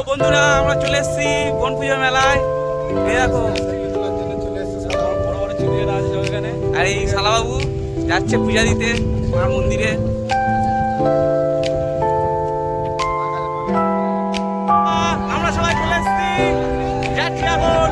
বন্ধুরা, আমরা চলে এসেছি বন পুজো মেলায়। এই দেখো বড় বড় চিড়িয়ারা আছে এখানে। আর এই শালাবাবু যাচ্ছে পূজা দিতে মার মন্দিরে। আমরা সবাই চলে এসেছি, যাচ্ছি এখন।